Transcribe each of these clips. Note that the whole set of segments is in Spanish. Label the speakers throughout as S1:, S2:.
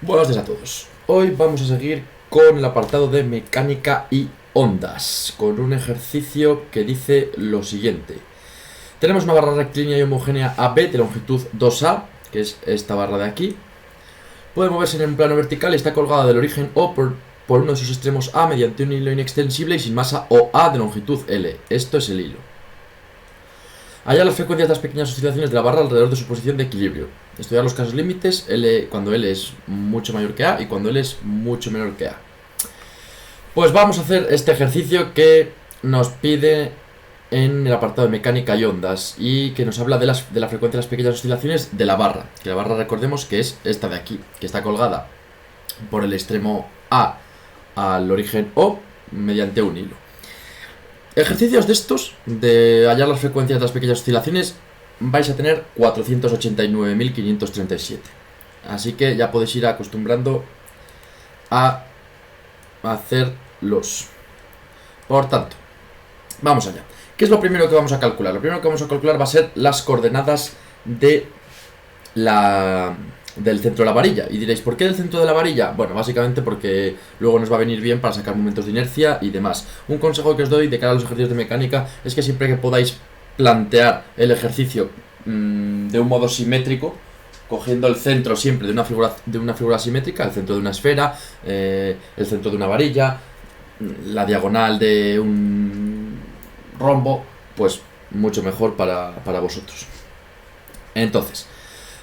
S1: Buenos días a todos. Hoy vamos a seguir con el apartado de mecánica y ondas, con un ejercicio que dice lo siguiente. Tenemos una barra rectilínea y homogénea AB de longitud 2A, que es esta barra de aquí. Puede moverse en un plano vertical y está colgada del origen O por uno de sus extremos A mediante un hilo inextensible y sin masa OA de longitud L. Esto es el hilo. Hallar las frecuencias de las pequeñas oscilaciones de la barra alrededor de su posición de equilibrio. Estudiar los casos límites cuando L es mucho mayor que A y cuando L es mucho menor que A. Pues vamos a hacer este ejercicio que nos pide en el apartado de mecánica y ondas y que nos habla de la frecuencia de las pequeñas oscilaciones de la barra. Que la barra, recordemos que es esta de aquí, que está colgada por el extremo A al origen O mediante un hilo. Ejercicios de estos, de hallar las frecuencias de las pequeñas oscilaciones, vais a tener 489.537. Así que ya podéis ir acostumbrando a hacerlos. Por tanto, vamos allá. ¿Qué es lo primero que vamos a calcular? Lo primero que vamos a calcular va a ser las coordenadas del centro de la varilla. Y diréis, ¿por qué del centro de la varilla? Bueno, básicamente porque luego nos va a venir bien para sacar momentos de inercia y demás. Un consejo que os doy de cara a los ejercicios de mecánica es que siempre que podáis plantear el ejercicio de un modo simétrico, cogiendo el centro siempre de una figura simétrica, el centro de una esfera, el centro de una varilla, la diagonal de un rombo, pues mucho mejor para vosotros. Entonces,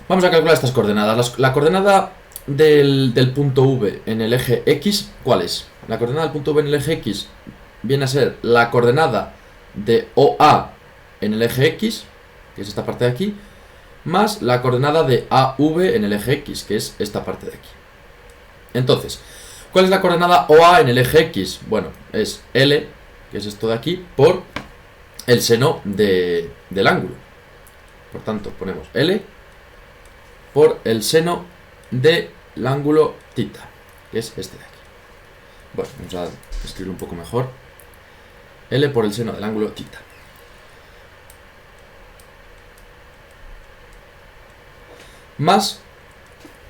S1: vamos a calcular estas coordenadas. La coordenada del punto V en el eje X, ¿cuál es? La coordenada del punto V en el eje X viene a ser la coordenada de OA en el eje X, que es esta parte de aquí, más la coordenada de AV en el eje X, que es esta parte de aquí. Entonces, ¿cuál es la coordenada OA en el eje X? Bueno, es L, que es esto de aquí, por el seno del ángulo. Por tanto, ponemos L por el seno del ángulo θ, que es este de aquí. Bueno, vamos a escribirlo un poco mejor. L por el seno del ángulo θ. Más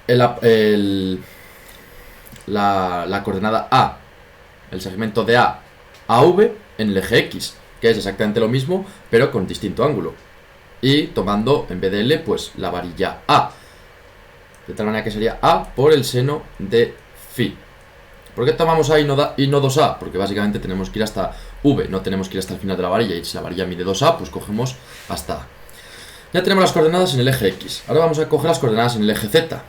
S1: la coordenada A, el segmento de A a V en el eje X, que es exactamente lo mismo, pero con distinto ángulo. Y tomando, en vez de L, pues la varilla A. De tal manera que sería A por el seno de phi. ¿Por qué tomamos A y no 2A? Porque básicamente tenemos que ir hasta V, no tenemos que ir hasta el final de la varilla. Y si la varilla mide 2A, pues cogemos hasta A. Ya tenemos las coordenadas en el eje X. Ahora vamos a coger las coordenadas en el eje Z.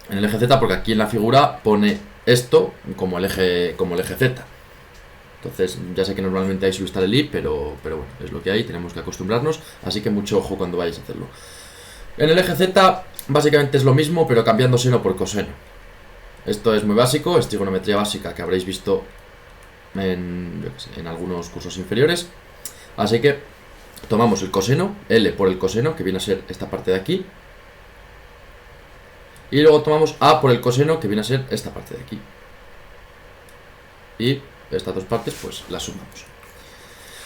S1: En el eje Z, porque aquí en la figura pone esto como el eje Z. Entonces, ya sé que normalmente hay subestar el I, pero bueno, es lo que hay, tenemos que acostumbrarnos. Así que mucho ojo cuando vayáis a hacerlo. En el eje Z, básicamente es lo mismo, pero cambiando seno por coseno. Esto es muy básico, es trigonometría básica que habréis visto en algunos cursos inferiores. Así que tomamos el coseno, L por el coseno, que viene a ser esta parte de aquí. Y luego tomamos A por el coseno, que viene a ser esta parte de aquí. Y estas dos partes, pues las sumamos.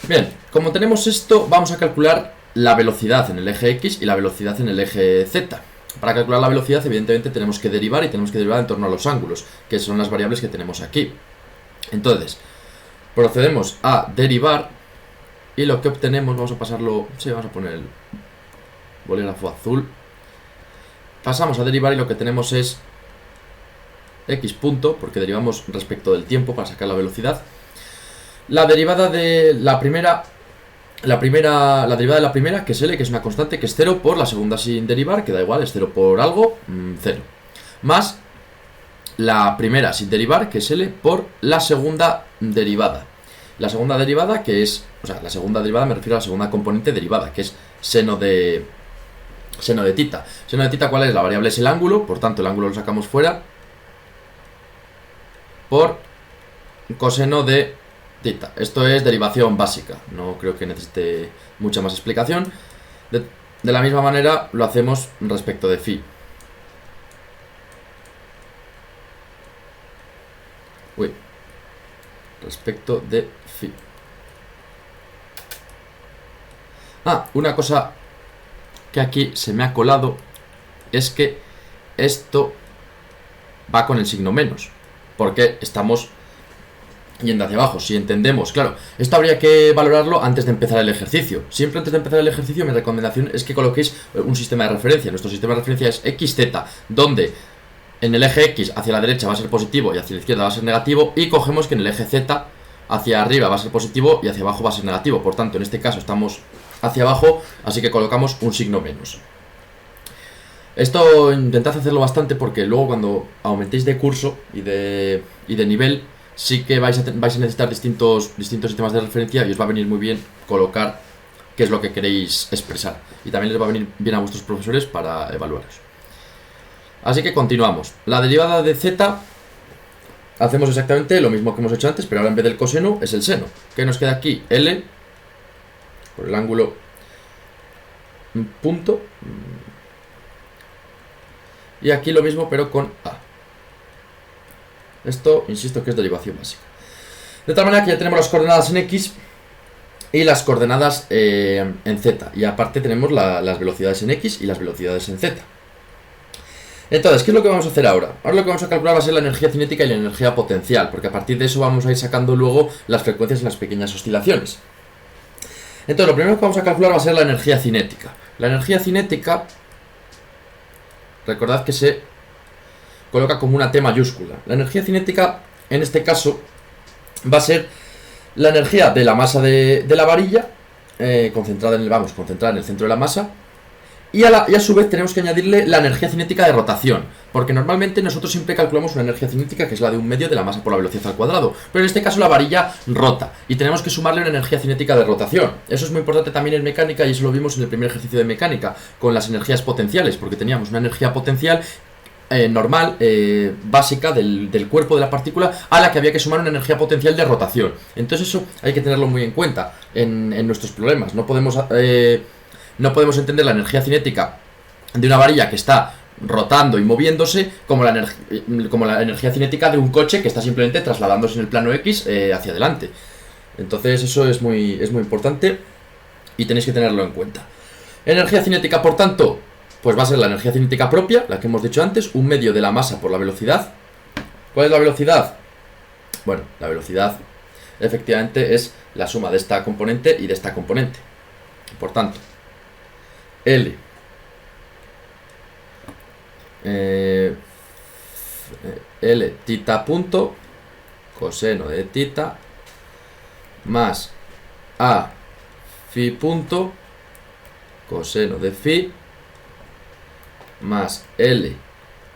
S1: Bien, como tenemos esto, vamos a calcular la velocidad en el eje X y la velocidad en el eje Z. Para calcular la velocidad, evidentemente, tenemos que derivar y tenemos que derivar en torno a los ángulos, que son las variables que tenemos aquí. Entonces, procedemos a derivar y lo que obtenemos, vamos a pasarlo, sí, vamos a poner el bolígrafo azul. Pasamos a derivar y lo que tenemos es X punto, porque derivamos respecto del tiempo para sacar la velocidad. La derivada de la primera, que es L, que es una constante, que es 0 por la segunda sin derivar, que da igual, es 0 por algo, 0. Más la primera sin derivar, que es L, por la segunda derivada. La segunda derivada, que es, la segunda derivada me refiero a la segunda componente derivada, que es seno de θ. Seno de θ, ¿cuál es? La variable es el ángulo, por tanto el ángulo lo sacamos fuera, por coseno de θ. Esto es derivación básica, no creo que necesite mucha más explicación. De la misma manera lo hacemos respecto de phi. Respecto de phi. Una cosa que aquí se me ha colado es que esto va con el signo menos, porque estamos yendo hacia abajo. Si entendemos, claro, esto habría que valorarlo antes de empezar el ejercicio. Siempre antes de empezar el ejercicio mi recomendación es que coloquéis un sistema de referencia. Nuestro sistema de referencia es XZ, donde en el eje X hacia la derecha va a ser positivo y hacia la izquierda va a ser negativo, y cogemos que en el eje Z hacia arriba va a ser positivo y hacia abajo va a ser negativo. Por tanto, en este caso estamos hacia abajo, así que colocamos un signo menos. Esto intentad hacerlo bastante, porque luego cuando aumentéis de curso y de nivel, sí que vais a necesitar distintos sistemas de referencia, y os va a venir muy bien colocar qué es lo que queréis expresar, y también les va a venir bien a vuestros profesores para evaluaros. Así que continuamos. La derivada de z, hacemos exactamente lo mismo que hemos hecho antes, pero ahora en vez del coseno es el seno. ¿Qué nos queda aquí? L por el ángulo punto, y aquí lo mismo pero con A. Esto, insisto, que es derivación básica. De tal manera que ya tenemos las coordenadas en X y las coordenadas en Z. Y aparte tenemos las velocidades en X y las velocidades en Z. Entonces, ¿qué es lo que vamos a hacer ahora? Ahora lo que vamos a calcular va a ser la energía cinética y la energía potencial, porque a partir de eso vamos a ir sacando luego las frecuencias en las pequeñas oscilaciones. Entonces, lo primero que vamos a calcular va a ser la energía cinética. La energía cinética, recordad que se coloca como una T mayúscula. La energía cinética, en este caso, va a ser la energía de la masa de la varilla, concentrada en el centro de la masa, y a su vez tenemos que añadirle la energía cinética de rotación, porque normalmente nosotros siempre calculamos una energía cinética que es la de 1/2 de la masa por la velocidad al cuadrado, pero en este caso la varilla rota, y tenemos que sumarle una energía cinética de rotación. Eso es muy importante también en mecánica, y eso lo vimos en el primer ejercicio de mecánica, con las energías potenciales, porque teníamos una energía potencial normal, básica del cuerpo de la partícula, a la que había que sumar una energía potencial de rotación. Entonces eso hay que tenerlo muy en cuenta en nuestros problemas. No podemos entender la energía cinética de una varilla que está rotando y moviéndose como la energía cinética de un coche que está simplemente trasladándose en el plano X hacia adelante. Entonces eso es muy importante y tenéis que tenerlo en cuenta. Energía cinética, por tanto, pues va a ser la energía cinética propia, la que hemos dicho antes, 1/2 de la masa por la velocidad. ¿Cuál es la velocidad? Bueno, la velocidad efectivamente es la suma de esta componente y de esta componente. Por tanto, L L tita punto coseno de tita más A phi punto coseno de phi más L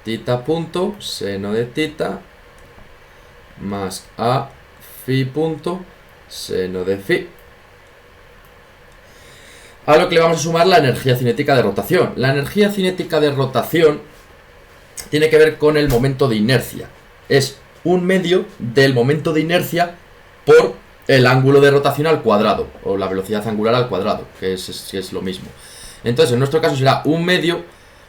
S1: tita punto seno de tita más A phi punto seno de phi. A lo que le vamos a sumar la energía cinética de rotación. La energía cinética de rotación tiene que ver con el momento de inercia. Es 1/2 del momento de inercia por el ángulo de rotación al cuadrado, o la velocidad angular al cuadrado, que es lo mismo. Entonces, en nuestro caso será 1/2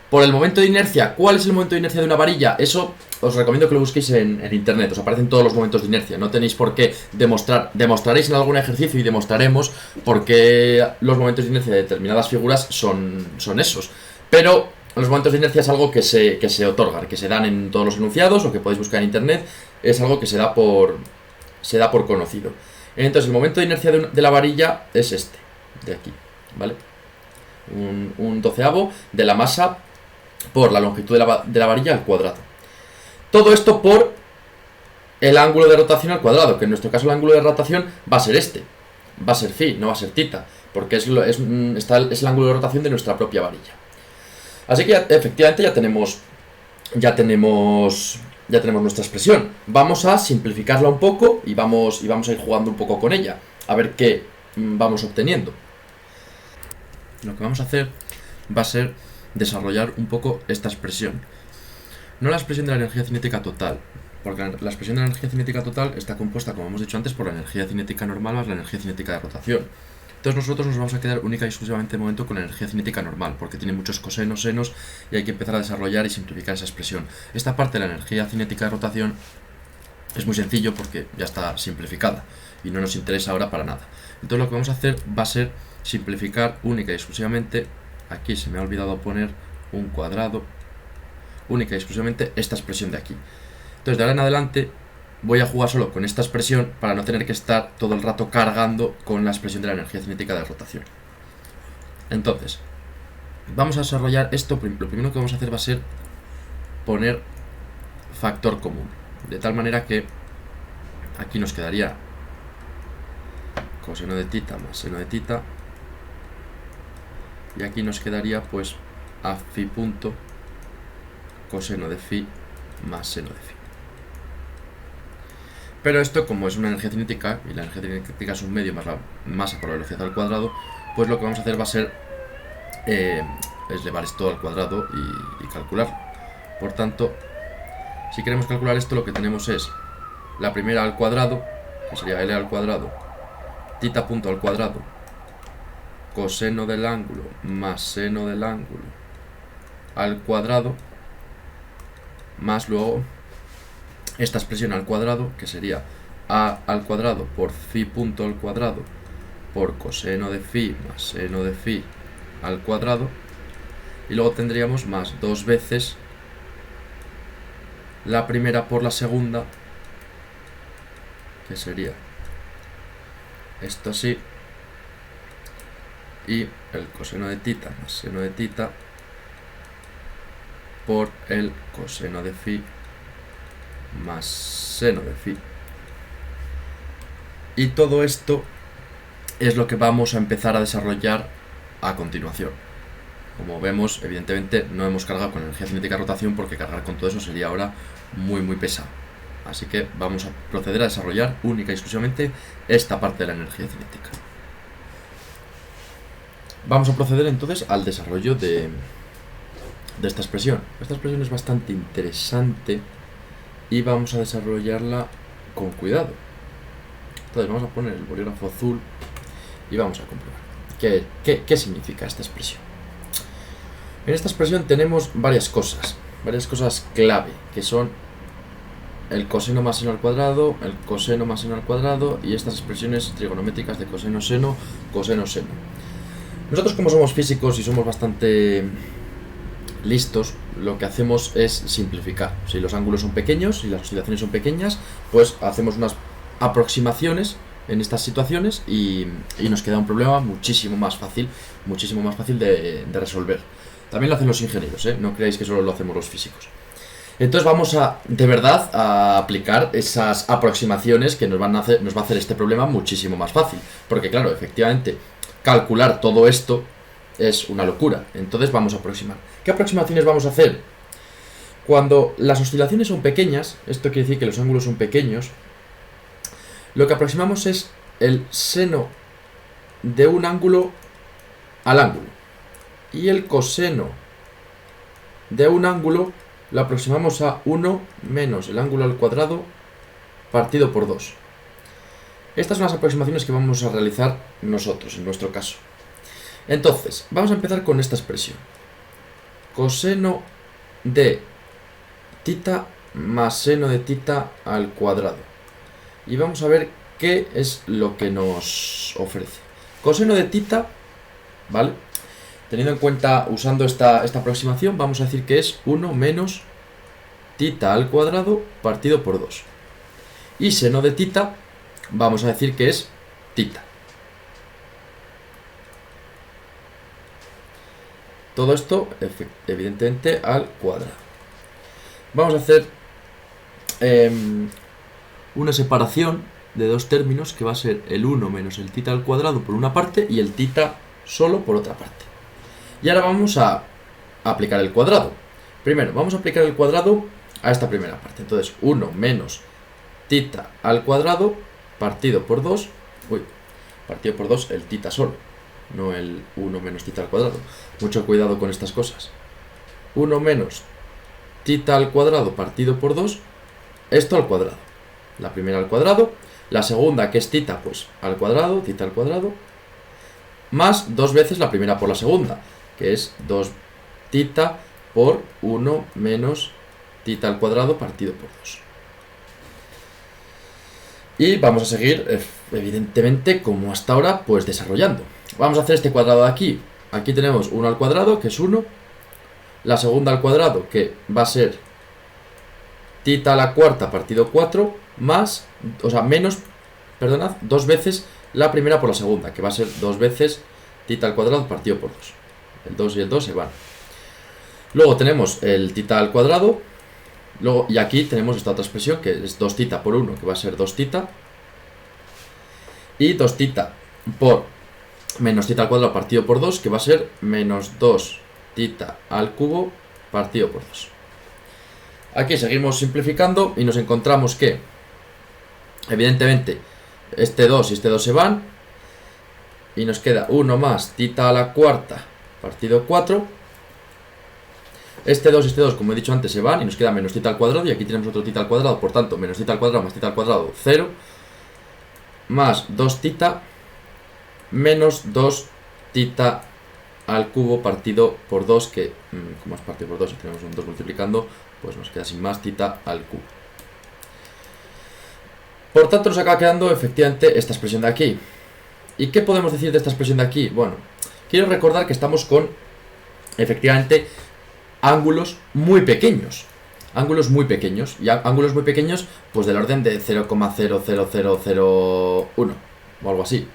S1: por el momento de inercia. ¿Cuál es el momento de inercia de una varilla? Eso os recomiendo que lo busquéis en internet. Os aparecen todos los momentos de inercia. No tenéis por qué demostrar. Demostraréis en algún ejercicio y demostraremos por qué los momentos de inercia de determinadas figuras son esos. Pero los momentos de inercia es algo que se otorgan, que se dan en todos los enunciados, o que podéis buscar en internet. Es algo que se da por conocido. Entonces, el momento de inercia de la varilla es este, de aquí, ¿vale? Un 12avo de la masa por la longitud de la varilla al cuadrado. Todo esto por el ángulo de rotación al cuadrado, que en nuestro caso el ángulo de rotación va a ser este. Va a ser phi, no va a ser tita, porque es el ángulo de rotación de nuestra propia varilla. Así que efectivamente ya tenemos nuestra expresión. Vamos a simplificarla un poco y vamos a ir jugando un poco con ella, a ver qué vamos obteniendo. Lo que vamos a hacer va a ser desarrollar un poco esta expresión. No la expresión de la energía cinética total, porque la expresión de la energía cinética total está compuesta, como hemos dicho antes, por la energía cinética normal más la energía cinética de rotación. Entonces nosotros nos vamos a quedar única y exclusivamente de momento con la energía cinética normal, porque tiene muchos cosenos, senos, y hay que empezar a desarrollar y simplificar esa expresión. Esta parte de la energía cinética de rotación es muy sencillo porque ya está simplificada y no nos interesa ahora para nada. Entonces lo que vamos a hacer va a ser simplificar única y exclusivamente. Aquí se me ha olvidado poner un cuadrado única y exclusivamente esta expresión de aquí. Entonces de ahora en adelante voy a jugar solo con esta expresión para no tener que estar todo el rato cargando con la expresión de la energía cinética de rotación. Entonces, vamos a desarrollar esto. Lo primero que vamos a hacer va a ser poner factor común, de tal manera que aquí nos quedaría coseno de tita más seno de tita, y aquí nos quedaría pues a phi punto coseno de phi más seno de phi. Pero esto, como es una energía cinética, y la energía cinética es un medio más la masa por la velocidad al cuadrado, pues lo que vamos a hacer va a ser es llevar esto al cuadrado y calcularlo. Por tanto, si queremos calcular esto, lo que tenemos es la primera al cuadrado, que sería L al cuadrado, tita punto al cuadrado, coseno del ángulo más seno del ángulo al cuadrado, más luego esta expresión al cuadrado, que sería a al cuadrado por phi punto al cuadrado por coseno de phi más seno de phi al cuadrado, y luego tendríamos más dos veces la primera por la segunda, que sería esto así, y el coseno de tita más seno de tita por el coseno de phi más seno de phi. Y todo esto es lo que vamos a empezar a desarrollar a continuación. Como vemos, evidentemente no hemos cargado con energía cinética de rotación, porque cargar con todo eso sería ahora muy pesado. Así que vamos a proceder a desarrollar única y exclusivamente esta parte de la energía cinética. Vamos a proceder entonces al desarrollo de esta expresión. Esta expresión es bastante interesante y vamos a desarrollarla con cuidado. Entonces vamos a poner el bolígrafo azul y vamos a comprobar qué significa esta expresión. En esta expresión tenemos varias cosas clave, que son el coseno más seno al cuadrado, el coseno más seno al cuadrado y estas expresiones trigonométricas de coseno seno, coseno seno. Nosotros, como somos físicos y somos bastante listos, lo que hacemos es simplificar. Si los ángulos son pequeños y las oscilaciones son pequeñas, pues hacemos unas aproximaciones en estas situaciones y nos queda un problema muchísimo más fácil de resolver. También lo hacen los ingenieros, no creáis que solo lo hacemos los físicos. Entonces vamos de verdad a aplicar esas aproximaciones que nos va a hacer este problema muchísimo más fácil, porque claro, efectivamente calcular todo esto es una locura. Entonces vamos a aproximar. ¿Qué aproximaciones vamos a hacer? Cuando las oscilaciones son pequeñas, esto quiere decir que los ángulos son pequeños, lo que aproximamos es el seno de un ángulo al ángulo, y el coseno de un ángulo lo aproximamos a 1 menos el ángulo al cuadrado partido por 2. Estas son las aproximaciones que vamos a realizar nosotros, en nuestro caso. Entonces, vamos a empezar con esta expresión. Coseno de tita más seno de tita al cuadrado. Y vamos a ver qué es lo que nos ofrece. Coseno de tita, ¿vale? Teniendo en cuenta, usando esta aproximación, vamos a decir que es 1 menos tita al cuadrado partido por 2. Y seno de tita, vamos a decir que es tita. Todo esto, evidentemente, al cuadrado. Vamos a hacer una separación de dos términos, que va a ser el 1 menos el tita al cuadrado por una parte y el tita solo por otra parte. Y ahora vamos a aplicar el cuadrado. Primero, vamos a aplicar el cuadrado a esta primera parte. Entonces, 1 menos tita al cuadrado partido por 2. Partido por 2 el tita solo, no el 1 menos tita al cuadrado. Mucho cuidado con estas cosas. 1 menos tita al cuadrado partido por 2, esto al cuadrado. La primera al cuadrado, la segunda, que es tita, pues al cuadrado, tita al cuadrado, más dos veces la primera por la segunda, que es 2 tita por 1 menos tita al cuadrado partido por 2. Y vamos a seguir, evidentemente, como hasta ahora, pues desarrollando. Vamos a hacer este cuadrado de aquí. Aquí tenemos 1 al cuadrado, que es 1. la segunda al cuadrado, que va a ser tita a la cuarta partido 4, más, o sea, menos, perdonad, 2 veces la primera por la segunda, que va a ser 2 veces tita al cuadrado partido por 2. El 2 y el 2 se van. Luego tenemos el tita al cuadrado. Luego, y aquí tenemos esta otra expresión, que es 2 tita por 1, que va a ser 2 tita. Y 2 tita por menos tita al cuadrado partido por 2, que va a ser menos 2 tita al cubo partido por 2. Aquí seguimos simplificando y nos encontramos que, evidentemente, este 2 y este 2 se van. Y nos queda 1 más tita a la cuarta partido 4. Este 2 y este 2, como he dicho antes, se van y nos queda menos tita al cuadrado. Y aquí tenemos otro tita al cuadrado, por tanto, menos tita al cuadrado más tita al cuadrado, 0. Más 2 tita menos 2 tita al cubo partido por 2, que como es partido por 2 y tenemos un 2 multiplicando, pues nos queda sin más tita al cubo. Por tanto, nos acaba quedando efectivamente esta expresión de aquí. ¿Y qué podemos decir de esta expresión de aquí? Bueno, quiero recordar que estamos con, efectivamente, ángulos muy pequeños. Ángulos muy pequeños. Y ángulos muy pequeños, pues del orden de 0,00001 o algo así.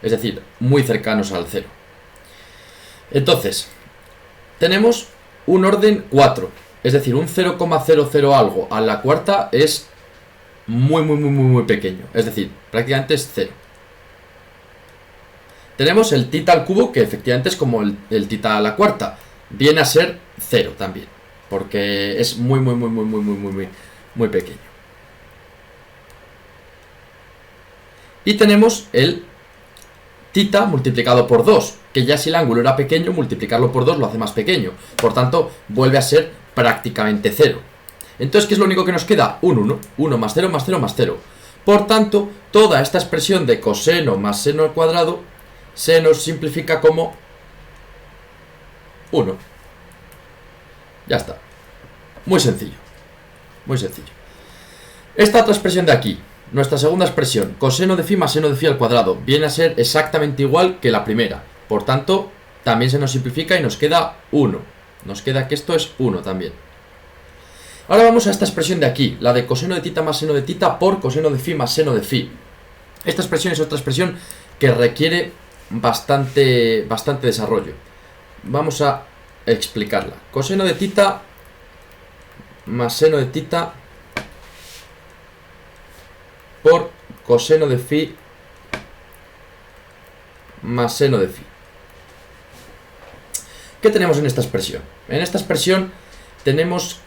S1: Es decir, muy cercanos al 0. Entonces, tenemos un orden 4. Es decir, un 0,00 algo a la cuarta es muy pequeño. Es decir, prácticamente es 0. Tenemos el tita al cubo, que efectivamente es como el tita a la cuarta. Viene a ser 0 también, porque es muy pequeño. Y tenemos el tita multiplicado por 2, que ya si el ángulo era pequeño, multiplicarlo por 2 lo hace más pequeño. Por tanto, vuelve a ser prácticamente 0. Entonces, ¿qué es lo único que nos queda? Un 1. 1 más 0 más 0 más 0. Por tanto, toda esta expresión de coseno más seno al cuadrado se nos simplifica como 1. Ya está. Muy sencillo. Muy sencillo. Esta otra expresión de aquí, nuestra segunda expresión, coseno de phi más seno de phi al cuadrado, viene a ser exactamente igual que la primera. Por tanto, también se nos simplifica y nos queda 1. Nos queda que esto es 1 también. Ahora vamos a esta expresión de aquí, la de coseno de tita más seno de tita por coseno de phi más seno de phi. Esta expresión es otra expresión que requiere bastante desarrollo. Vamos a explicarla. Coseno de tita más seno de tita por coseno de phi más seno de phi. ¿Qué tenemos en esta expresión? En esta expresión tenemos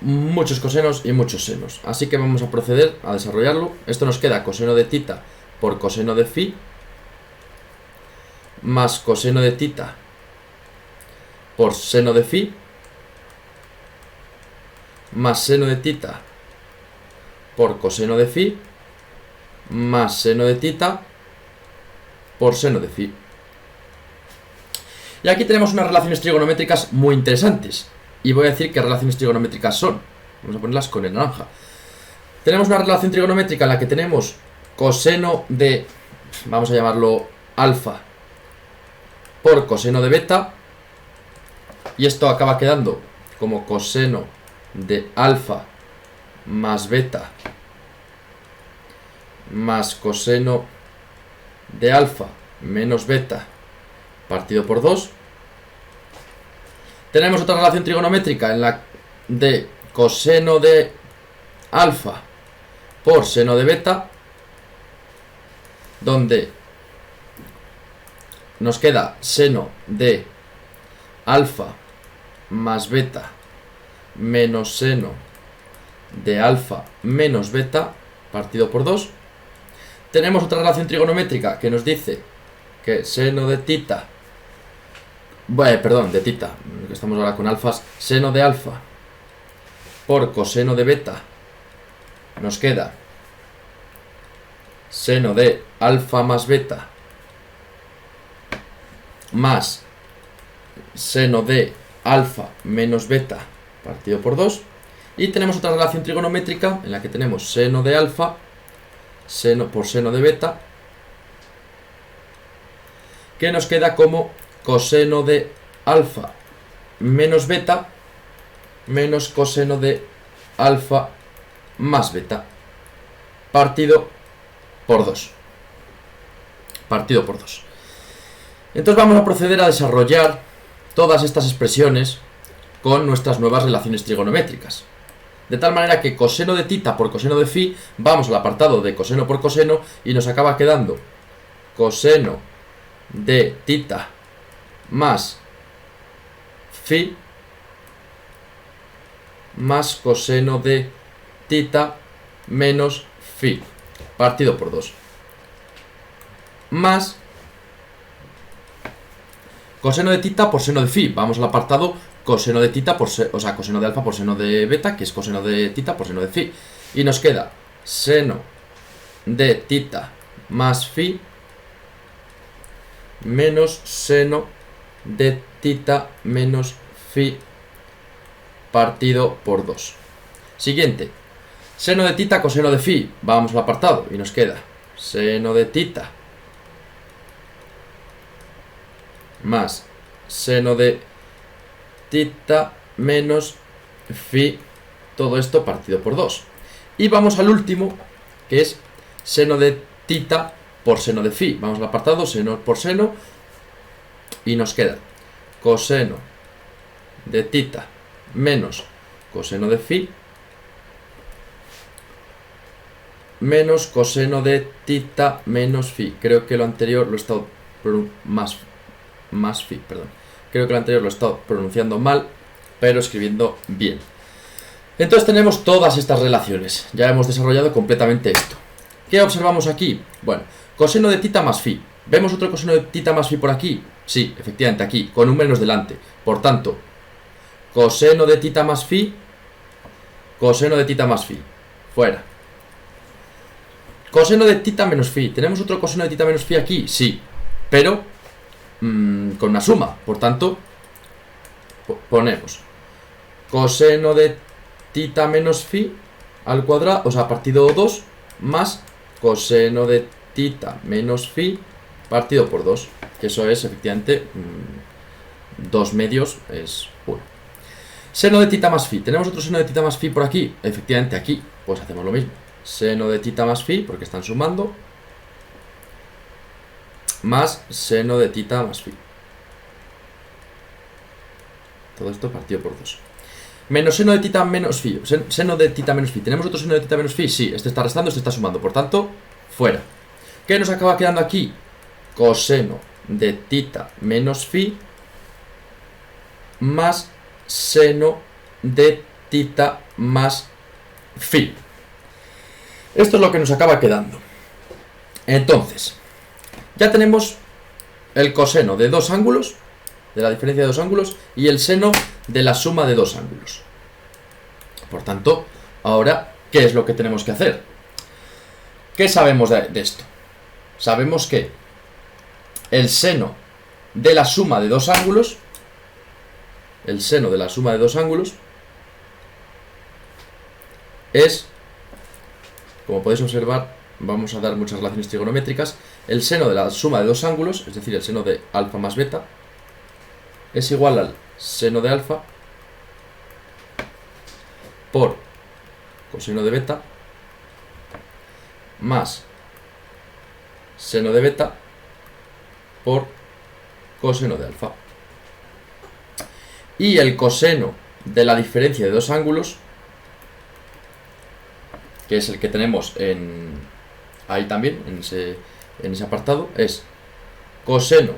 S1: muchos cosenos y muchos senos, así que vamos a proceder a desarrollarlo. Esto nos queda coseno de tita por coseno de phi más coseno de tita por seno de phi más seno de tita por coseno de phi más seno de tita por seno de phi. Y aquí tenemos unas relaciones trigonométricas muy interesantes. Y voy a decir qué relaciones trigonométricas son. Vamos a ponerlas con el naranja. Tenemos una relación trigonométrica en la que tenemos coseno de, vamos a llamarlo alfa, por coseno de beta. Y esto acaba quedando como coseno de alfa más beta más coseno de alfa menos beta partido por 2. Tenemos otra relación trigonométrica en la de coseno de alfa por seno de beta, donde nos queda seno de alfa más beta menos seno de alfa menos beta partido por 2. Tenemos otra relación trigonométrica que nos dice que seno de tita, de tita, que estamos ahora con alfas, seno de alfa por coseno de beta nos queda seno de alfa más beta más seno de alfa menos beta partido por 2. Y tenemos otra relación trigonométrica en la que tenemos seno de alfa por seno de beta, que nos queda como coseno de alfa menos beta menos coseno de alfa más beta partido por 2. Partido por 2. Entonces vamos a proceder a desarrollar todas estas expresiones con nuestras nuevas relaciones trigonométricas. De tal manera que coseno de tita por coseno de phi, vamos al apartado de coseno por coseno y nos acaba quedando coseno de tita más phi más coseno de tita menos phi partido por 2 más coseno de tita por seno de phi. Vamos al apartado coseno de tita por coseno de alfa por seno de beta, que es coseno de tita por seno de phi, y nos queda seno de tita más phi menos seno de tita menos phi partido por 2. Siguiente, seno de tita coseno de phi. Vamos al apartado y nos queda seno de tita más seno de tita menos phi, todo esto partido por 2. Y vamos al último, que es seno de tita por seno de phi. Vamos al apartado seno por seno y nos queda coseno de tita menos coseno de phi menos coseno de tita menos phi. Creo que lo anterior lo he estado más phi, perdón. Creo que lo anterior lo he estado pronunciando mal, pero escribiendo bien. Entonces tenemos todas estas relaciones. Ya hemos desarrollado completamente esto. ¿Qué observamos aquí? Bueno, coseno de tita más phi. ¿Vemos otro coseno de tita más phi por aquí? Sí, efectivamente, aquí, con un menos delante. Por tanto, coseno de tita más phi, coseno de tita más phi. Fuera. Coseno de tita menos phi. ¿Tenemos otro coseno de tita menos phi aquí? Sí, pero con una suma. Por tanto, ponemos coseno de tita menos phi al cuadrado, o sea, partido 2, más coseno de tita menos phi partido por 2, que eso es efectivamente 2 medios, es 1. Seno de tita más phi. ¿Tenemos otro seno de tita más phi por aquí? Efectivamente, aquí, pues hacemos lo mismo. Seno de tita más phi, porque están sumando, más seno de tita más phi. Todo esto partido por 2. Menos seno de tita menos phi. Seno de tita menos phi. ¿Tenemos otro seno de tita menos phi? Sí, este está restando, este está sumando. Por tanto, fuera. ¿Qué nos acaba quedando aquí? Coseno de tita menos phi más seno de tita más phi. Esto es lo que nos acaba quedando. Entonces, ya tenemos el coseno de dos ángulos, de la diferencia de dos ángulos, y el seno de la suma de dos ángulos. Por tanto, ahora, ¿qué es lo que tenemos que hacer? ¿Qué sabemos de esto? Sabemos que el seno de la suma de dos ángulos, es, como podéis observar, vamos a dar muchas relaciones trigonométricas. El seno de la suma de dos ángulos, es decir, el seno de alfa más beta, es igual al seno de alfa por coseno de beta más seno de beta por coseno de alfa. Y el coseno de la diferencia de dos ángulos, que es el que tenemos ahí también, en ese apartado, es coseno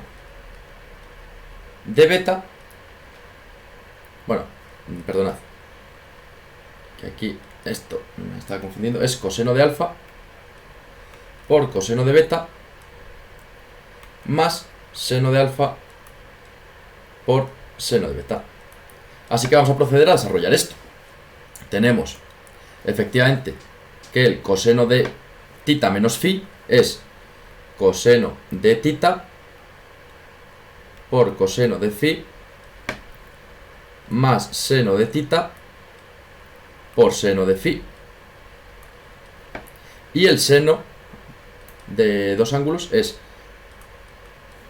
S1: de beta. Bueno, perdonad, que aquí esto me estaba confundiendo. Es coseno de alfa por coseno de beta más seno de alfa por seno de beta. Así que vamos a proceder a desarrollar esto. Tenemos efectivamente que el coseno de tita menos phi es coseno de tita por coseno de phi más seno de tita por seno de phi. Y el seno de dos ángulos es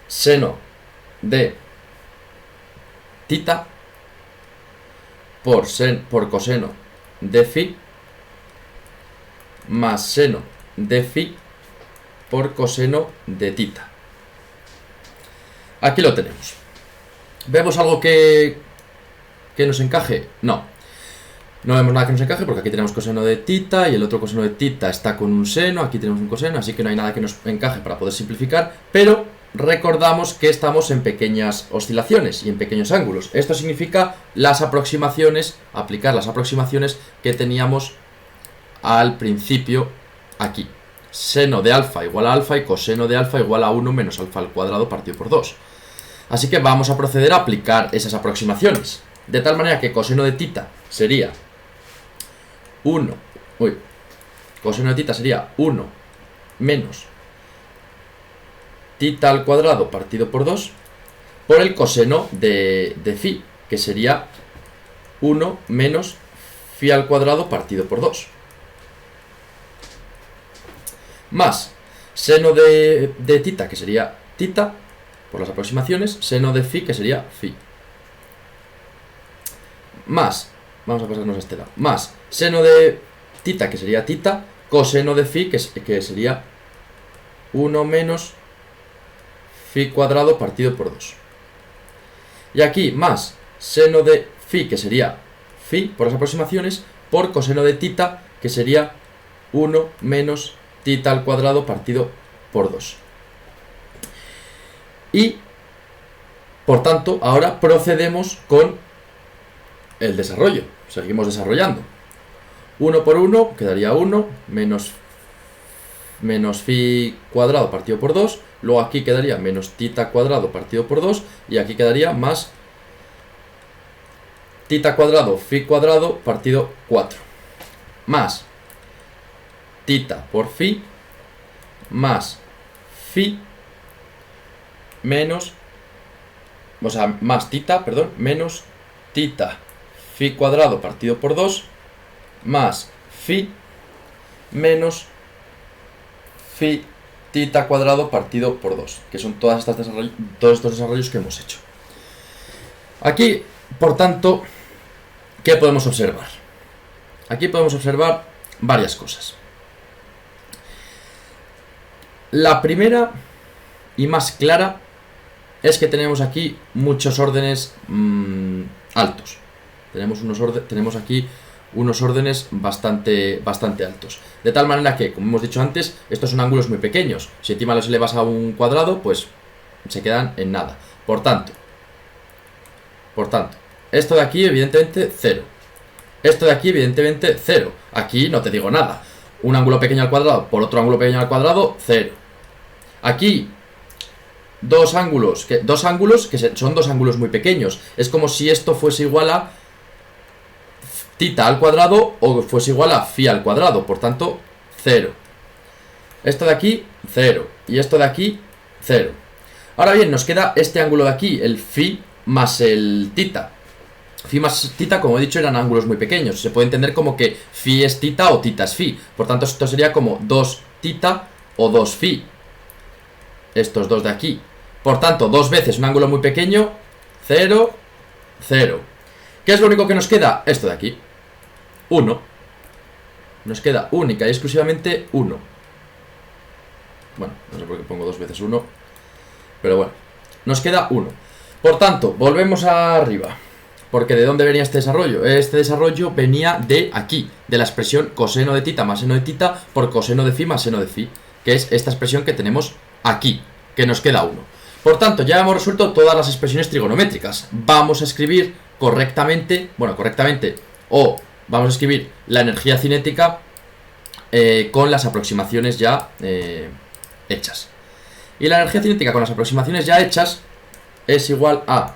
S1: seno de tita por coseno de phi más seno de phi por coseno de tita. Aquí lo tenemos. ¿Vemos algo que nos encaje? No. No vemos nada que nos encaje porque aquí tenemos coseno de tita y el otro coseno de tita está con un seno, aquí tenemos un coseno, así que no hay nada que nos encaje para poder simplificar, pero recordamos que estamos en pequeñas oscilaciones y en pequeños ángulos. Esto significa las aproximaciones, aplicar las aproximaciones que teníamos al principio aquí. Seno de alfa igual a alfa y coseno de alfa igual a 1 menos alfa al cuadrado partido por 2. Así que vamos a proceder a aplicar esas aproximaciones. De tal manera que coseno de tita sería 1, coseno de tita sería 1 menos tita al cuadrado partido por 2 por el coseno de phi, que sería 1 menos phi al cuadrado partido por 2. Más seno de tita, que sería tita, por las aproximaciones, seno de phi, que sería phi. Más, vamos a pasarnos a este lado, más seno de tita, que sería tita, coseno de phi, que sería 1 menos phi cuadrado partido por 2. Y aquí más seno de phi, que sería phi, por las aproximaciones, por coseno de tita, que sería 1 menos tita al cuadrado partido por 2. Y, por tanto, ahora procedemos con el desarrollo. Seguimos desarrollando. 1 por 1 quedaría 1 menos phi cuadrado partido por 2. Luego aquí quedaría menos tita cuadrado partido por 2. Y aquí quedaría más tita cuadrado phi cuadrado partido 4. Más tita por phi más phi menos, más tita, perdón, menos tita phi cuadrado partido por 2 más phi menos phi tita cuadrado partido por 2, que son todos estos desarrollos que hemos hecho. Aquí, por tanto, ¿qué podemos observar? Aquí podemos observar varias cosas. La primera y más clara es que tenemos aquí muchos órdenes altos. Tenemos aquí unos órdenes bastante altos. De tal manera que, como hemos dicho antes, estos son ángulos muy pequeños. Si encima los elevas a un cuadrado, pues se quedan en nada. Por tanto, esto de aquí, evidentemente, 0. Esto de aquí, evidentemente, 0. Aquí no te digo nada. Un ángulo pequeño al cuadrado por otro ángulo pequeño al cuadrado, 0. Aquí, dos ángulos que son dos ángulos muy pequeños. Es como si esto fuese igual a tita al cuadrado o fuese igual a phi al cuadrado. Por tanto, 0. Esto de aquí, 0. Y esto de aquí, 0. Ahora bien, nos queda este ángulo de aquí, el phi más el tita. Phi más tita, como he dicho, eran ángulos muy pequeños. Se puede entender como que phi es tita o tita es phi. Por tanto, esto sería como 2 tita o 2 phi. Estos dos de aquí. Por tanto, dos veces un ángulo muy pequeño, 0, 0. ¿Qué es lo único que nos queda? Esto de aquí, 1. Nos queda única y exclusivamente 1. Bueno, no sé por qué pongo dos veces 1, pero bueno, nos queda 1. Por tanto, volvemos arriba. Porque ¿de dónde venía este desarrollo? Este desarrollo venía de aquí, de la expresión coseno de tita más seno de tita por coseno de phi más seno de phi, que es esta expresión que tenemos aquí, que nos queda 1. Por tanto, ya hemos resuelto todas las expresiones trigonométricas. Vamos a escribir correctamente, o vamos a escribir la energía cinética con las aproximaciones ya hechas. Y la energía cinética con las aproximaciones ya hechas es igual a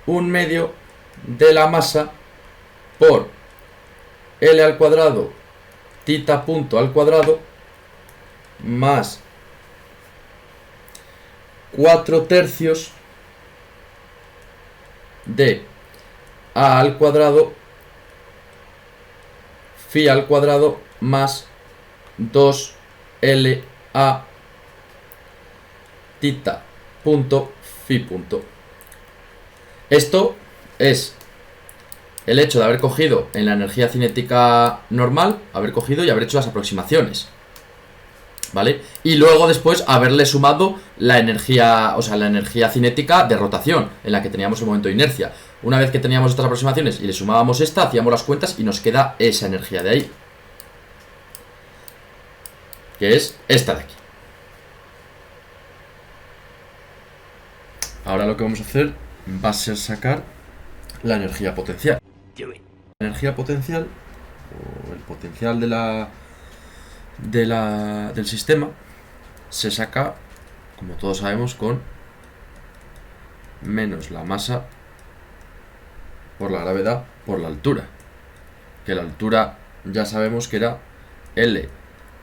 S1: 1/2 de la masa por L al cuadrado tita punto al cuadrado más 4/3 de A al cuadrado phi al cuadrado más 2LA tita punto phi punto. Esto es el hecho de haber cogido en la energía cinética normal, haber cogido y haber hecho las aproximaciones, ¿vale? Y luego después haberle sumado la energía, o sea, la energía cinética de rotación, en la que teníamos el momento de inercia. Una vez que teníamos estas aproximaciones y le sumábamos esta, hacíamos las cuentas y nos queda esa energía de ahí, que es esta de aquí. Ahora lo que vamos a hacer va a ser sacar la energía potencial. La energía potencial, o el potencial del sistema, se saca, como todos sabemos, con menos la masa por la gravedad por la altura. Que la altura ya sabemos que era L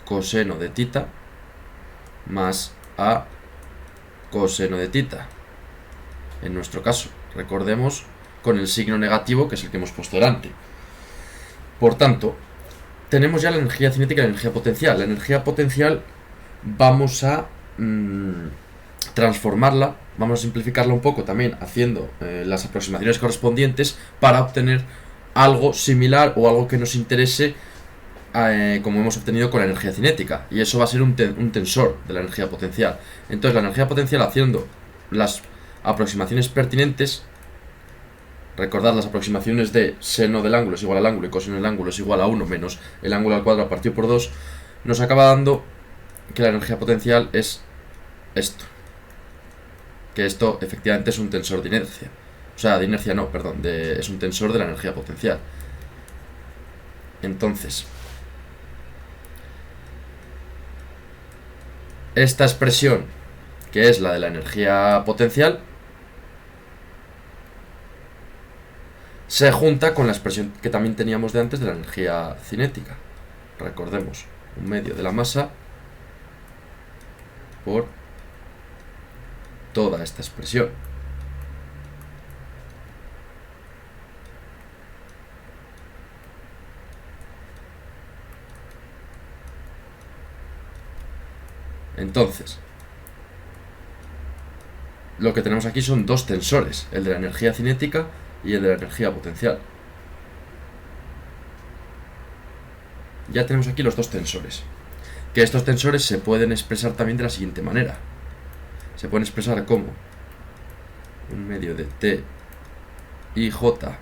S1: coseno de tita más A coseno de tita. En nuestro caso, recordemos, con el signo negativo, que es el que hemos puesto delante. Por tanto, tenemos ya la energía cinética y la energía potencial. La energía potencial vamos a transformarla, vamos a simplificarla un poco también haciendo las aproximaciones correspondientes para obtener algo similar o algo que nos interese como hemos obtenido con la energía cinética. Y eso va a ser un tensor de la energía potencial. Entonces la energía potencial, haciendo las aproximaciones pertinentes, recordad las aproximaciones de seno del ángulo es igual al ángulo y coseno del ángulo es igual a 1 menos el ángulo al cuadrado partido por 2, nos acaba dando que la energía potencial es esto. Que esto efectivamente es un tensor de inercia. O sea, de inercia no, perdón, es un tensor de la energía potencial. Entonces, esta expresión, que es la de la energía potencial, se junta con la expresión que también teníamos de antes de la energía cinética. Recordemos, un medio de la masa por toda esta expresión. Entonces, lo que tenemos aquí son dos tensores, el de la energía cinética y el de la energía potencial. Ya tenemos aquí los dos tensores. Que estos tensores se pueden expresar también de la siguiente manera. Se pueden expresar como un medio de T y J.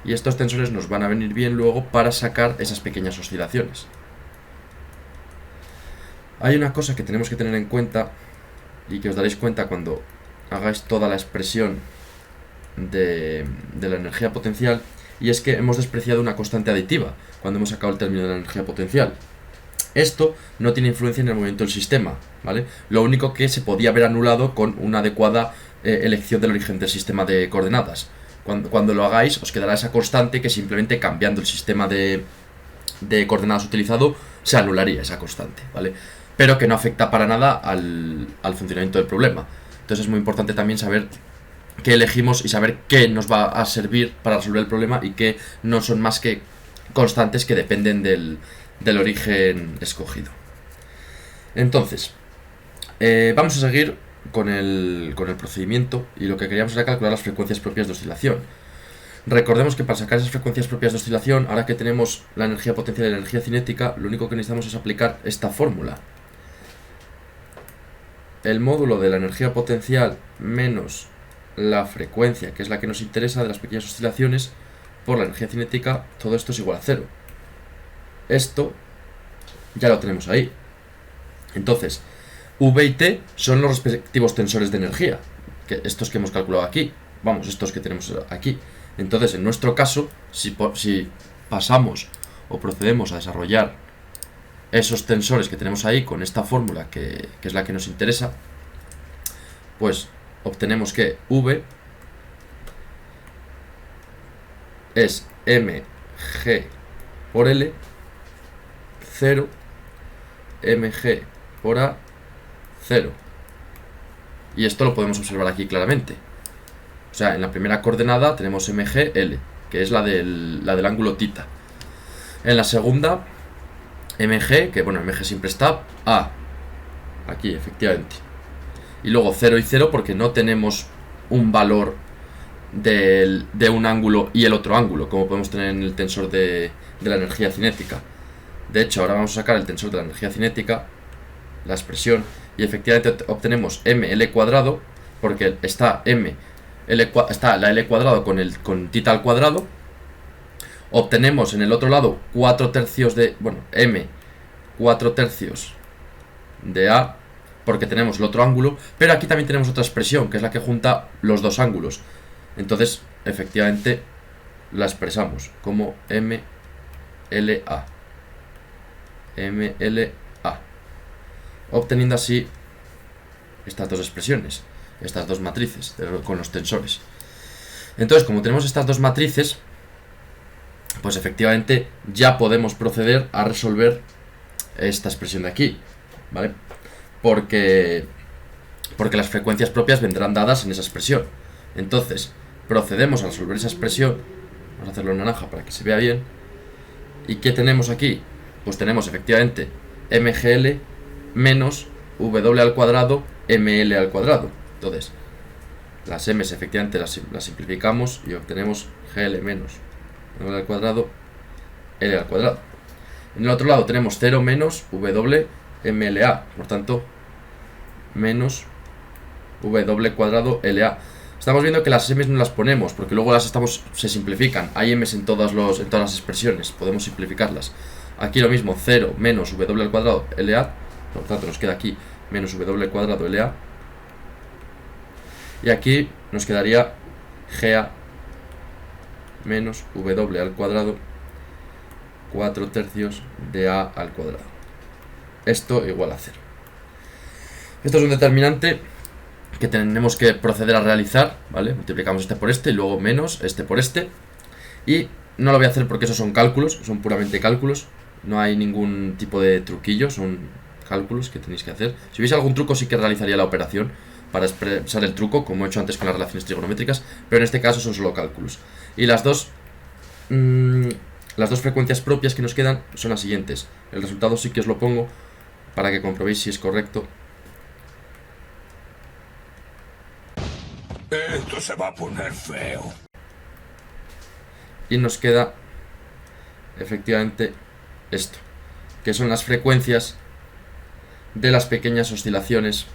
S1: Y estos tensores nos van a venir bien luego para sacar esas pequeñas oscilaciones. Hay una cosa que tenemos que tener en cuenta y que os daréis cuenta cuando hagáis toda la expresión de la energía potencial, y es que hemos despreciado una constante aditiva cuando hemos sacado el término de la energía potencial. Esto no tiene influencia en el movimiento del sistema, ¿vale? Lo único que se podía haber anulado con una adecuada elección del origen del sistema de coordenadas. Cuando lo hagáis, os quedará esa constante que simplemente cambiando el sistema de coordenadas utilizado se anularía esa constante, ¿vale? Pero que no afecta para nada al funcionamiento del problema. Entonces es muy importante también saber qué elegimos y saber qué nos va a servir para resolver el problema y qué no son más que constantes que dependen del origen escogido. Entonces, vamos a seguir con el procedimiento, y lo que queríamos era calcular las frecuencias propias de oscilación. Recordemos que para sacar esas frecuencias propias de oscilación, ahora que tenemos la energía potencial y la energía cinética, lo único que necesitamos es aplicar esta fórmula. El módulo de la energía potencial menos la frecuencia, que es la que nos interesa, de las pequeñas oscilaciones, por la energía cinética, todo esto es igual a 0. Esto ya lo tenemos ahí. Entonces, V y T son los respectivos tensores de energía, que estos que hemos calculado aquí, vamos, estos que tenemos aquí. Entonces, en nuestro caso, si pasamos o procedemos a desarrollar esos tensores que tenemos ahí con esta fórmula, que es la que nos interesa, pues obtenemos que V es mg por L, 0, mg por A, 0. Y esto lo podemos observar aquí claramente. O sea, en la primera coordenada tenemos mg, L, que es la del ángulo tita. En la segunda, mg, que bueno, mg siempre está, A, aquí efectivamente. Y luego 0 y 0 porque no tenemos un valor de un ángulo y el otro ángulo, como podemos tener en el tensor de la energía cinética. De hecho, ahora vamos a sacar el tensor de la energía cinética, la expresión, y efectivamente obtenemos ml cuadrado, porque está está la L cuadrado con tita al cuadrado. Obtenemos en el otro lado 4 tercios de, bueno, M 4 tercios de A, porque tenemos el otro ángulo, pero aquí también tenemos otra expresión, que es la que junta los dos ángulos. Entonces, efectivamente, la expresamos como MLA. MLA. Obteniendo así estas dos expresiones, estas dos matrices con los tensores. Entonces, como tenemos estas dos matrices, pues efectivamente ya podemos proceder a resolver esta expresión de aquí, ¿vale? Porque las frecuencias propias vendrán dadas en esa expresión. Entonces, procedemos a resolver esa expresión. Vamos a hacerlo en naranja para que se vea bien. ¿Y qué tenemos aquí? Pues tenemos efectivamente mgl menos w al cuadrado ml al cuadrado. Entonces, las m's efectivamente las simplificamos y obtenemos gl menos w al cuadrado l al cuadrado. En el otro lado tenemos 0 menos w mla, por tanto, menos w cuadrado la. Estamos viendo que las m's no las ponemos, porque luego se simplifican. Hay m's en todas las expresiones, podemos simplificarlas. Aquí lo mismo, 0 menos w al cuadrado la, por tanto nos queda aquí menos w cuadrado la. Y aquí nos quedaría ga menos w al cuadrado 4 tercios de a al cuadrado. Esto igual a 0. Esto es un determinante que tenemos que proceder a realizar, ¿vale? Multiplicamos este por este y luego menos este por este. Y no lo voy a hacer porque esos son cálculos, son puramente cálculos. No hay ningún tipo de truquillo, son cálculos que tenéis que hacer. Si hubiese algún truco sí que realizaría la operación para expresar el truco, como he hecho antes con las relaciones trigonométricas, pero en este caso son solo cálculos. Y las dos frecuencias propias que nos quedan son las siguientes. El resultado sí que os lo pongo para que comprobéis si es correcto.
S2: Esto se va a poner feo.
S1: Y nos queda efectivamente esto, que son las frecuencias de las pequeñas oscilaciones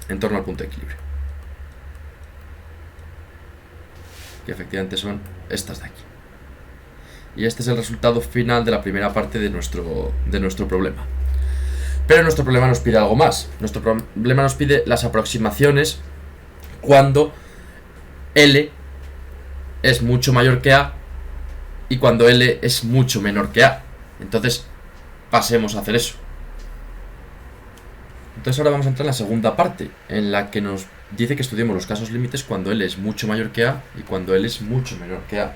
S1: en torno al punto de equilibrio, que efectivamente son estas de aquí. Y este es el resultado final de la primera parte de nuestro problema. Pero nuestro problema nos pide algo más. Nuestro problema nos pide las aproximaciones cuando L es mucho mayor que A y cuando L es mucho menor que A. Entonces, pasemos a hacer eso. Entonces ahora vamos a entrar en la segunda parte, en la que nos dice que estudiemos los casos límites cuando L es mucho mayor que A y cuando L es mucho menor que A.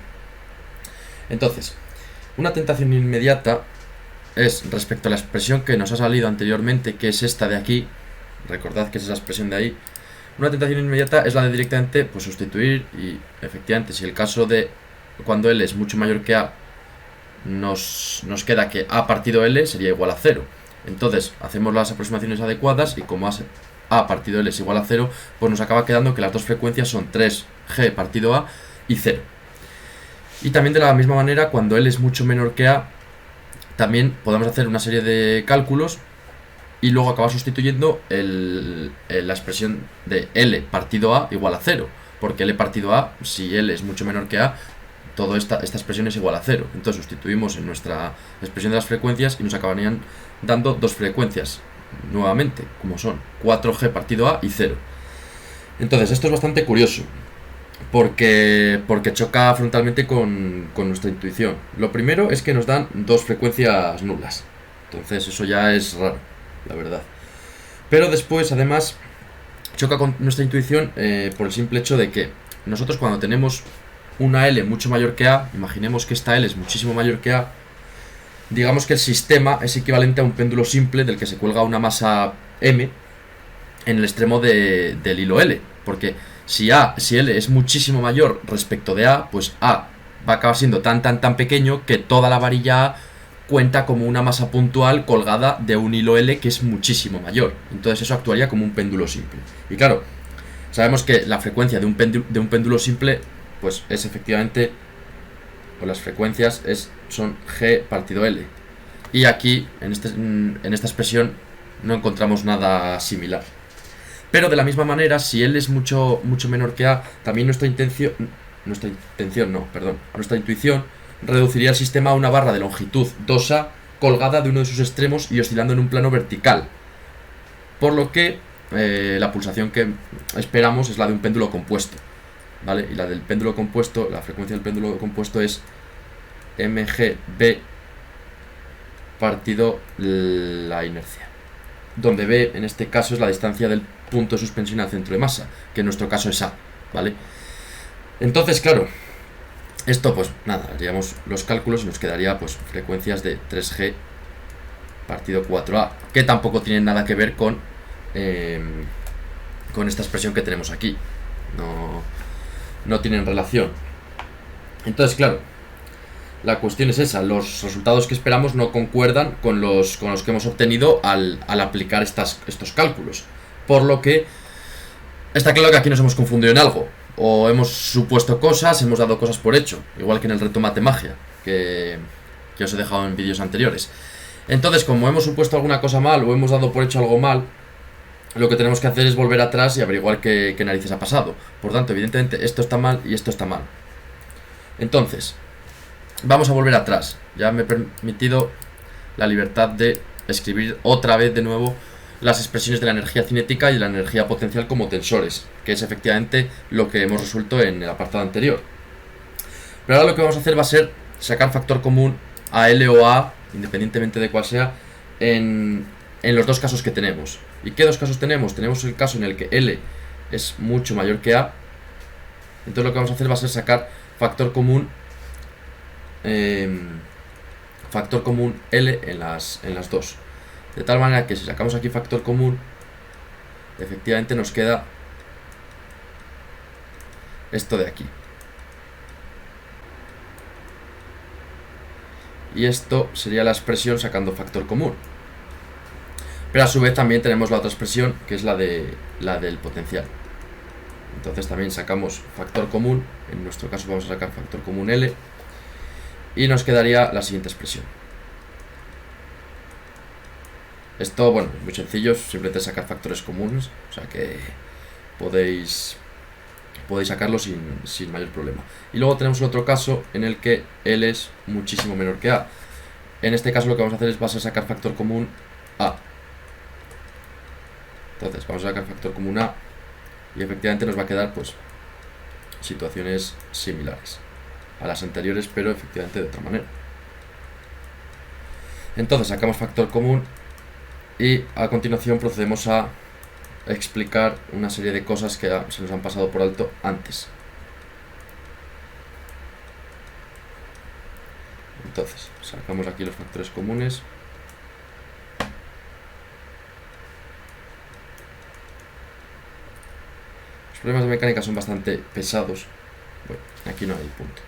S1: Entonces, una tentación inmediata es respecto a la expresión que nos ha salido anteriormente, que es esta de aquí. Recordad que es esa expresión de ahí. Una tentación inmediata es la de directamente pues, sustituir y efectivamente si el caso de cuando L es mucho mayor que A nos queda que A partido L sería igual a 0. Entonces hacemos las aproximaciones adecuadas y como A partido L es igual a 0, pues nos acaba quedando que las dos frecuencias son 3G partido A y 0. Y también de la misma manera, cuando L es mucho menor que A, también podemos hacer una serie de cálculos y luego acabar sustituyendo la expresión de L partido A igual a 0. Porque L partido A, si L es mucho menor que A, toda esta expresión es igual a 0. Entonces sustituimos en nuestra expresión de las frecuencias y nos acabarían dando dos frecuencias nuevamente, como son 4G partido A y 0. Entonces esto es bastante curioso, porque choca frontalmente con nuestra intuición. Lo primero es que nos dan dos frecuencias nulas. Entonces eso ya es raro, la verdad. Pero después, además, choca con nuestra intuición por el simple hecho de que nosotros cuando tenemos una L mucho mayor que A, imaginemos que esta L es muchísimo mayor que A, digamos que el sistema es equivalente a un péndulo simple del que se cuelga una masa M en el extremo del hilo L, porque si L es muchísimo mayor respecto de A, pues A va a acabar siendo tan pequeño que toda la varilla A cuenta como una masa puntual colgada de un hilo L que es muchísimo mayor. Entonces eso actuaría como un péndulo simple. Y claro, sabemos que la frecuencia de un péndulo simple, pues es efectivamente, o las frecuencias son G partido L. Y aquí, en esta expresión, no encontramos nada similar. Pero de la misma manera, si L es mucho menor que A, también nuestra intuición reduciría el sistema a una barra de longitud 2A colgada de uno de sus extremos y oscilando en un plano vertical. Por lo que la pulsación que esperamos es la de un péndulo compuesto, ¿vale? Y la del péndulo compuesto, la frecuencia del péndulo compuesto es mgb partido la inercia, donde B en este caso es la distancia del punto de suspensión al centro de masa, que en nuestro caso es A, ¿vale? Entonces, claro, esto pues nada, haríamos los cálculos y nos quedaría pues frecuencias de 3G partido 4A, que tampoco tienen nada que ver con esta expresión que tenemos aquí. No tienen relación. Entonces, claro, la cuestión es esa, los resultados que esperamos no concuerdan con los que hemos obtenido al aplicar estos cálculos. Por lo que está claro que aquí nos hemos confundido en algo. O hemos supuesto cosas, hemos dado cosas por hecho. Igual que en el reto Matemagia, que os he dejado en vídeos anteriores. Entonces, como hemos supuesto alguna cosa mal o hemos dado por hecho algo mal, lo que tenemos que hacer es volver atrás y averiguar qué narices ha pasado. Por tanto, evidentemente, esto está mal y esto está mal. Entonces, vamos a volver atrás. Ya me he permitido la libertad de escribir otra vez de nuevo las expresiones de la energía cinética y de la energía potencial como tensores, que es efectivamente lo que hemos resuelto en el apartado anterior. Pero ahora lo que vamos a hacer va a ser sacar factor común a L o A, independientemente de cuál sea, en los dos casos que tenemos. ¿Y qué dos casos tenemos? Tenemos el caso en el que L es mucho mayor que A. Entonces lo que vamos a hacer va a ser sacar factor común L en las dos. De tal manera que si sacamos aquí factor común, efectivamente nos queda esto de aquí. Y esto sería la expresión sacando factor común. Pero a su vez también tenemos la otra expresión, que es la del potencial. Entonces también sacamos factor común. En nuestro caso vamos a sacar factor común L. Y nos quedaría la siguiente expresión. Esto, bueno, es muy sencillo, simplemente sacar factores comunes, o sea que podéis sacarlo sin mayor problema. Y luego tenemos otro caso en el que L es muchísimo menor que A. En este caso lo que vamos a hacer es sacar factor común A. Entonces vamos a sacar factor común A y efectivamente nos va a quedar pues situaciones similares a las anteriores, pero efectivamente de otra manera. Entonces sacamos factor común y a continuación procedemos a explicar una serie de cosas que se nos han pasado por alto antes. Entonces, sacamos aquí los factores comunes. Los problemas de mecánica son bastante pesados. Bueno, aquí no hay punto.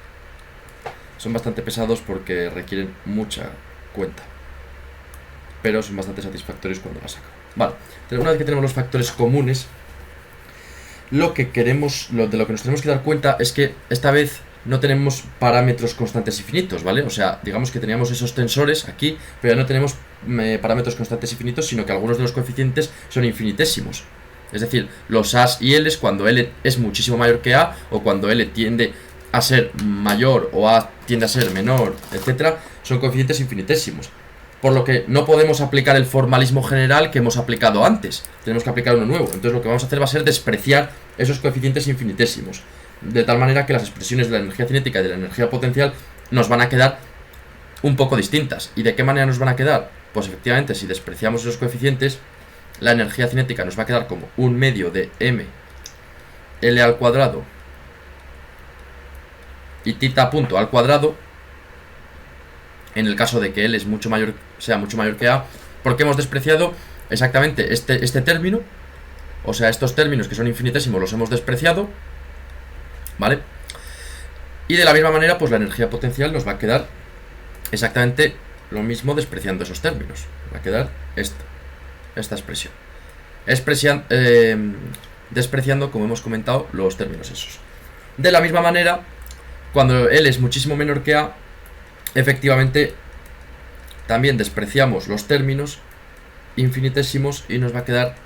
S1: Son bastante pesados porque requieren mucha cuenta, pero son bastante satisfactorios cuando la sacan. Vale, una vez que tenemos los factores comunes, de lo que nos tenemos que dar cuenta es que esta vez no tenemos parámetros constantes y finitos, ¿vale? O sea, digamos que teníamos esos tensores aquí, pero ya no tenemos parámetros constantes y finitos, sino que algunos de los coeficientes son infinitésimos. Es decir, los A's y L's cuando L es muchísimo mayor que A, o cuando L tiende a ser mayor o A tiende a ser menor, etcétera, son coeficientes infinitésimos. Por lo que no podemos aplicar el formalismo general que hemos aplicado antes. Tenemos que aplicar uno nuevo. Entonces lo que vamos a hacer va a ser despreciar esos coeficientes infinitésimos. De tal manera que las expresiones de la energía cinética y de la energía potencial nos van a quedar un poco distintas. ¿Y de qué manera nos van a quedar? Pues efectivamente, si despreciamos esos coeficientes, la energía cinética nos va a quedar como un medio de m L al cuadrado y tita punto al cuadrado, en el caso de que L sea mucho mayor que A, porque hemos despreciado exactamente este término, o sea, estos términos que son infinitésimos los hemos despreciado, ¿vale? Y de la misma manera, pues la energía potencial nos va a quedar exactamente lo mismo despreciando esos términos. Va a quedar esta expresión. Despreciando, como hemos comentado, los términos esos. De la misma manera, cuando L es muchísimo menor que A, efectivamente también despreciamos los términos infinitésimos y nos va a quedar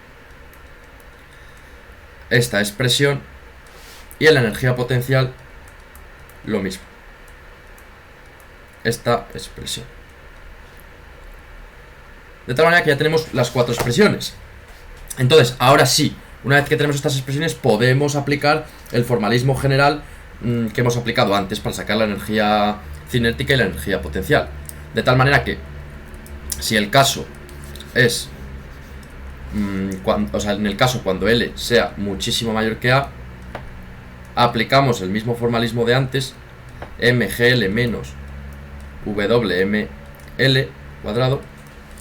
S1: esta expresión, y en la energía potencial lo mismo, esta expresión. De tal manera que ya tenemos las 4 expresiones. Entonces, ahora sí, una vez que tenemos estas expresiones, podemos aplicar el formalismo general que hemos aplicado antes para sacar la energía cinética y la energía potencial. De tal manera que, si el caso es, en el caso cuando L sea muchísimo mayor que A, aplicamos el mismo formalismo de antes, mgl menos wml cuadrado.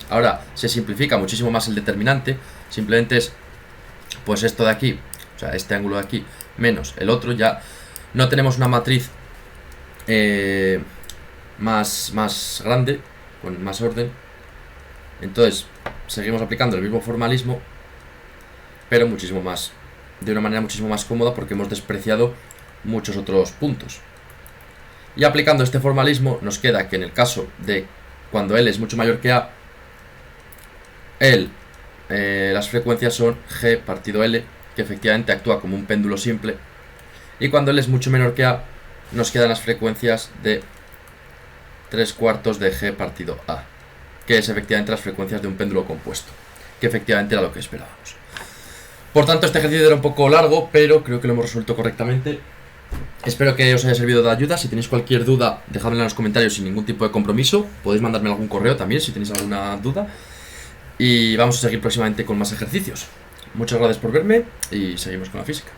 S1: Ahora se simplifica muchísimo más el determinante, simplemente es pues esto de aquí, o sea, este ángulo de aquí, menos el otro. Ya no tenemos una matriz más grande, con más orden. Entonces seguimos aplicando el mismo formalismo, pero muchísimo más, de una manera muchísimo más cómoda, porque hemos despreciado muchos otros puntos. Y aplicando este formalismo nos queda que en el caso de cuando L es mucho mayor que A, las frecuencias son G partido L, que efectivamente actúa como un péndulo simple. Y cuando L es mucho menor que A, nos quedan las frecuencias de 3/4 de G partido A, que es efectivamente las frecuencias de un péndulo compuesto, que efectivamente era lo que esperábamos. Por tanto, este ejercicio era un poco largo, pero creo que lo hemos resuelto correctamente. Espero que os haya servido de ayuda. Si tenéis cualquier duda, dejadmela en los comentarios sin ningún tipo de compromiso. Podéis mandarme algún correo también si tenéis alguna duda. Y vamos a seguir próximamente con más ejercicios. Muchas gracias por verme y seguimos con la física.